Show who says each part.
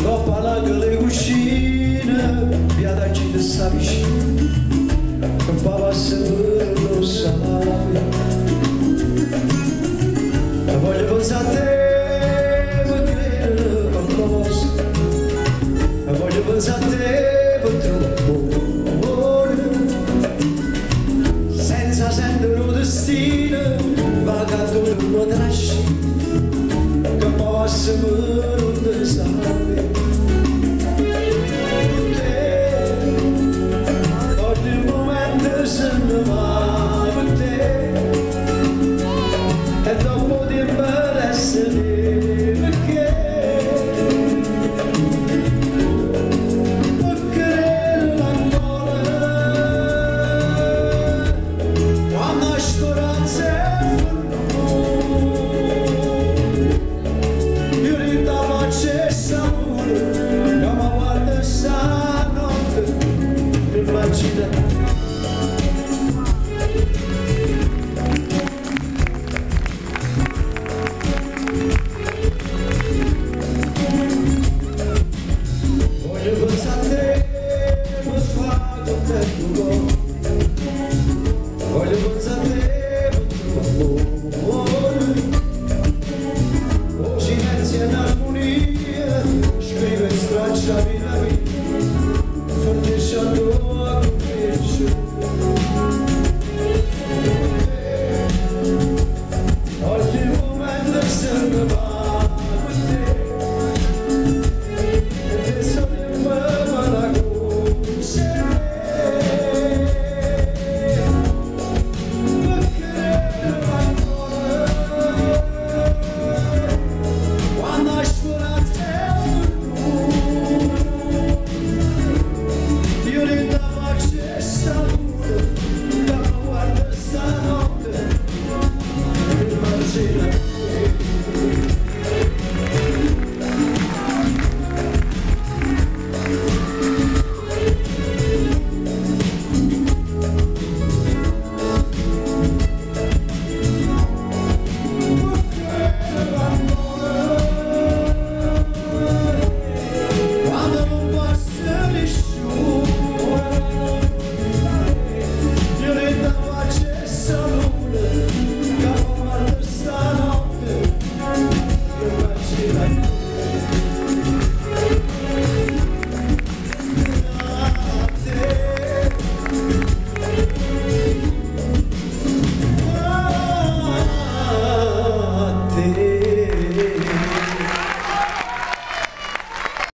Speaker 1: Dopo la gale uscina, via da città sta vicino, un po' va sempre lo salario. Voglio pensare a te, per credere qualcosa, voglio pensare a te, per troppo amore, senza sentire un destino, vagato in una trascina, che poi va sempre un desame. Ogni momento se ne va per te, e dopo di me essere perché ancora quando la speranza è io ritavo accesa pure che mi guarda stanotte immagina. Voglio pensare a te, per fare contento, voglio pensare a te, per troppo amore, silenzio in armonia, scrive in straccia